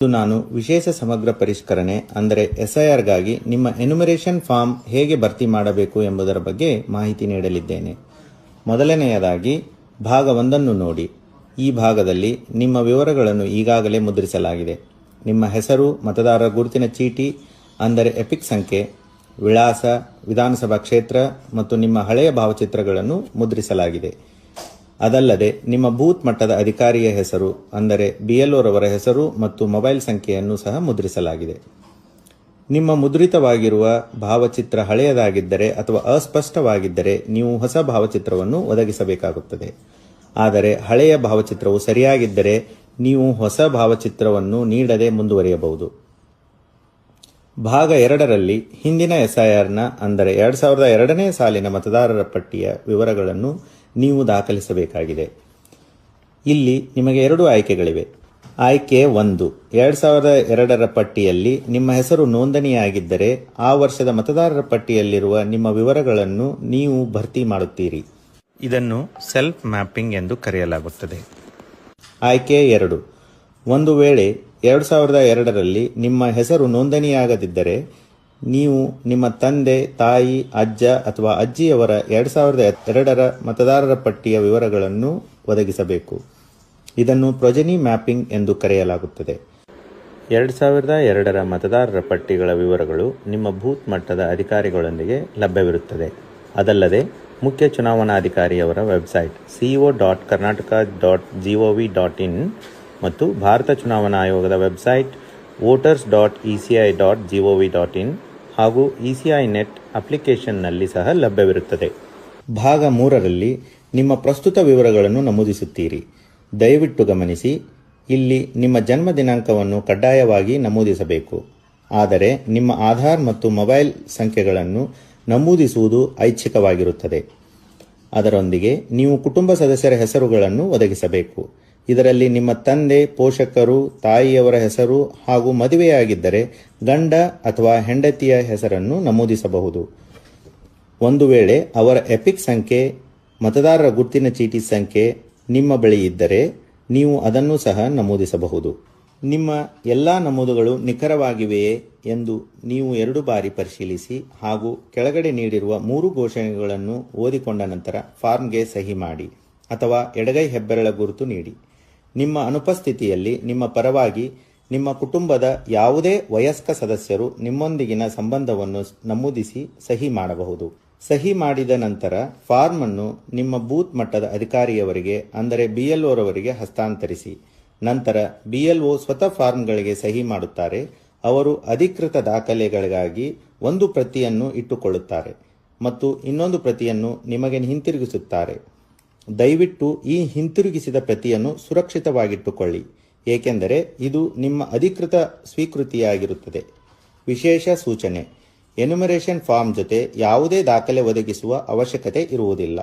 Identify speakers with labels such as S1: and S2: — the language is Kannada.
S1: ಇದು ನಾನು ವಿಶೇಷ ಸಮಗ್ರ ಪರಿಷ್ಕರಣೆ ಅಂದರೆ SIRಗಾಗಿ ನಿಮ್ಮ ಎನ್ಯುಮರೇಷನ್ ಫಾರ್ಮ್ ಹೇಗೆ ಭರ್ತಿ ಮಾಡಬೇಕು ಎಂಬುದರ ಬಗ್ಗೆ ಮಾಹಿತಿ ನೀಡಲಿದ್ದೇನೆ. ಮೊದಲನೆಯದಾಗಿ ಭಾಗ 1 ನೋಡಿ. ಈ ಭಾಗದಲ್ಲಿ ನಿಮ್ಮ ವಿವರಗಳನ್ನು ಈಗಾಗಲೇ ಮುದ್ರಿಸಲಾಗಿದೆ. ನಿಮ್ಮ ಹೆಸರು, ಮತದಾರರ ಗುರುತಿನ ಚೀಟಿ ಅಂದರೆ ಎಪಿಕ್ ಸಂಖ್ಯೆ, ವಿಳಾಸ, ವಿಧಾನಸಭಾ ಕ್ಷೇತ್ರ ಮತ್ತು ನಿಮ್ಮ ಹಳೆಯ ಭಾವಚಿತ್ರಗಳನ್ನು ಮುದ್ರಿಸಲಾಗಿದೆ. ಅದಲ್ಲದೆ ನಿಮ್ಮ ಬೂತ್ ಮಟ್ಟದ ಅಧಿಕಾರಿಯ ಹೆಸರು ಅಂದರೆ BLO ರವರ ಹೆಸರು ಮತ್ತು ಮೊಬೈಲ್ ಸಂಖ್ಯೆಯನ್ನು ಸಹ ಮುದ್ರಿಸಲಾಗಿದೆ. ನಿಮ್ಮ ಮುದ್ರಿತವಾಗಿರುವ ಭಾವಚಿತ್ರ ಹಳೆಯದಾಗಿದ್ದರೆ ಅಥವಾ ಅಸ್ಪಷ್ಟವಾಗಿದ್ದರೆ ನೀವು ಹೊಸ ಭಾವಚಿತ್ರವನ್ನು ಒದಗಿಸಬೇಕಾಗುತ್ತದೆ. ಆದರೆ ಹಳೆಯ ಭಾವಚಿತ್ರವು ಸರಿಯಾಗಿದ್ದರೆ ನೀವು ಹೊಸ ಭಾವಚಿತ್ರವನ್ನು ನೀಡದೆ ಮುಂದುವರಿಯಬಹುದು. ಭಾಗ 2ರಲ್ಲಿ ಹಿಂದಿನ SIRನ ಅಂದರೆ 2002ನೇ ಸಾಲಿನ ಮತದಾರರ ಪಟ್ಟಿಯ ವಿವರಗಳನ್ನು ನೀವು ದಾಖಲಿಸಬೇಕಾಗಿದೆ. ಇಲ್ಲಿ ನಿಮಗೆ 2 ಆಯ್ಕೆಗಳಿವೆ. ಆಯ್ಕೆ 1, 2002ರ ಪಟ್ಟಿಯಲ್ಲಿ ನಿಮ್ಮ ಹೆಸರು ನೋಂದಣಿಯಾಗಿದ್ದರೆ ಆ ವರ್ಷದ ಮತದಾರರ ಪಟ್ಟಿಯಲ್ಲಿರುವ ನಿಮ್ಮ ವಿವರಗಳನ್ನು ನೀವು ಭರ್ತಿ ಮಾಡುತ್ತೀರಿ. ಇದನ್ನು ಸೆಲ್ಫ್ ಮ್ಯಾಪಿಂಗ್ ಎಂದು ಕರೆಯಲಾಗುತ್ತದೆ. ಆಯ್ಕೆ 2, ಒಂದು ವೇಳೆ 2002ರಲ್ಲಿ ನಿಮ್ಮ ಹೆಸರು ನೋಂದಣಿಯಾಗದಿದ್ದರೆ ನೀವು ನಿಮ್ಮ ತಂದೆ, ತಾಯಿ, ಅಜ್ಜ ಅಥವಾ ಅಜ್ಜಿಯವರ 2002ರ ಮತದಾರರ ಪಟ್ಟಿಯ ವಿವರಗಳನ್ನು ಒದಗಿಸಬೇಕು. ಇದನ್ನು ಪ್ರೊಜೆನಿ ಮ್ಯಾಪಿಂಗ್ ಎಂದು ಕರೆಯಲಾಗುತ್ತದೆ. 2002ರ ಮತದಾರರ ಪಟ್ಟಿಗಳ ವಿವರಗಳು ನಿಮ್ಮ ಬೂತ್ ಮಟ್ಟದ ಅಧಿಕಾರಿಗಳೊಂದಿಗೆ ಲಭ್ಯವಿರುತ್ತದೆ. ಅದಲ್ಲದೆ ಮುಖ್ಯ ಚುನಾವಣಾಧಿಕಾರಿಯವರ ವೆಬ್ಸೈಟ್ co.karnataka.gov.in ಮತ್ತು ಭಾರತ ಚುನಾವಣಾ ಆಯೋಗದ ವೆಬ್ಸೈಟ್ voters.eci.gov.in ಹಾಗೂ ECI ನೆಟ್ ಅಪ್ಲಿಕೇಶನ್ನಲ್ಲಿ ಸಹ ಲಭ್ಯವಿರುತ್ತದೆ. ಭಾಗ 3ರಲ್ಲಿ ನಿಮ್ಮ ಪ್ರಸ್ತುತ ವಿವರಗಳನ್ನು ನಮೂದಿಸುತ್ತೀರಿ. ದಯವಿಟ್ಟು ಗಮನಿಸಿ, ಇಲ್ಲಿ ನಿಮ್ಮ ಜನ್ಮ ದಿನಾಂಕವನ್ನು ಕಡ್ಡಾಯವಾಗಿ ನಮೂದಿಸಬೇಕು. ಆದರೆ ನಿಮ್ಮ ಆಧಾರ್ ಮತ್ತು ಮೊಬೈಲ್ ಸಂಖ್ಯೆಗಳನ್ನು ನಮೂದಿಸುವುದು ಐಚ್ಛಿಕವಾಗಿರುತ್ತದೆ. ಅದರೊಂದಿಗೆ ನೀವು ಕುಟುಂಬ ಸದಸ್ಯರ ಹೆಸರುಗಳನ್ನು ಒದಗಿಸಬೇಕು. ಇದರಲ್ಲಿ ನಿಮ್ಮ ತಂದೆ, ಪೋಷಕರು, ತಾಯಿಯವರ ಹೆಸರು ಹಾಗೂ ಮದುವೆಯಾಗಿದ್ದರೆ ಗಂಡ ಅಥವಾ ಹೆಂಡತಿಯ ಹೆಸರನ್ನು ನಮೂದಿಸಬಹುದು. ಒಂದು ವೇಳೆ ಅವರ ಎಪಿಕ್ ಸಂಖ್ಯೆ, ಮತದಾರರ ಗುರುತಿನ ಚೀಟಿ ಸಂಖ್ಯೆ ನಿಮ್ಮ ಬಳಿ ಇದ್ದರೆ ನೀವು ಅದನ್ನು ಸಹ ನಮೂದಿಸಬಹುದು. ನಿಮ್ಮ ಎಲ್ಲ ನಮೂದುಗಳು ನಿಖರವಾಗಿವೆಯೇ ಎಂದು ನೀವು 2 ಬಾರಿ ಪರಿಶೀಲಿಸಿ ಹಾಗೂ ಕೆಳಗಡೆ ನೀಡಿರುವ 3 ಘೋಷಣೆಗಳನ್ನು ಓದಿಕೊಂಡ ನಂತರ ಫಾರ್ಮ್ಗೆ ಸಹಿ ಮಾಡಿ ಅಥವಾ ಎಡಗೈ ಹೆಬ್ಬೆರಳ ಗುರುತು ನೀಡಿ. ನಿಮ್ಮ ಅನುಪಸ್ಥಿತಿಯಲ್ಲಿ ನಿಮ್ಮ ಪರವಾಗಿ ನಿಮ್ಮ ಕುಟುಂಬದ ಯಾವುದೇ ವಯಸ್ಕ ಸದಸ್ಯರು ನಿಮ್ಮೊಂದಿಗಿನ ಸಂಬಂಧವನ್ನು ನಮೂದಿಸಿ ಸಹಿ ಮಾಡಬಹುದು. ಸಹಿ ಮಾಡಿದ ನಂತರ ಫಾರ್ಮ್ ಅನ್ನು ನಿಮ್ಮ ಬೂತ್ ಮಟ್ಟದ ಅಧಿಕಾರಿಯವರಿಗೆ ಅಂದರೆ BLO ರವರಿಗೆ ಹಸ್ತಾಂತರಿಸಿ. ನಂತರ BLO ಸ್ವತಃ ಫಾರ್ಮ್ಗಳಿಗೆ ಸಹಿ ಮಾಡುತ್ತಾರೆ. ಅವರು ಅಧಿಕೃತ ದಾಖಲೆಗಳಿಗಾಗಿ ಒಂದು ಪ್ರತಿಯನ್ನು ಇಟ್ಟುಕೊಳ್ಳುತ್ತಾರೆ ಮತ್ತು ಇನ್ನೊಂದು ಪ್ರತಿಯನ್ನು ನಿಮಗೆ ಹಿಂತಿರುಗಿಸುತ್ತಾರೆ. ದಯವಿಟ್ಟು ಈ ಹಿಂತಿರುಗಿಸಿದ ಪ್ರತಿಯನ್ನು ಸುರಕ್ಷಿತವಾಗಿಟ್ಟುಕೊಳ್ಳಿ, ಏಕೆಂದರೆ ಇದು ನಿಮ್ಮ ಅಧಿಕೃತ ಸ್ವೀಕೃತಿಯಾಗಿರುತ್ತದೆ. ವಿಶೇಷ ಸೂಚನೆ: ಎನ್ಯುಮರೇಷನ್ ಫಾರ್ಮ್ ಜೊತೆ ಯಾವುದೇ ದಾಖಲೆ ಒದಗಿಸುವ ಅವಶ್ಯಕತೆ ಇರುವುದಿಲ್ಲ.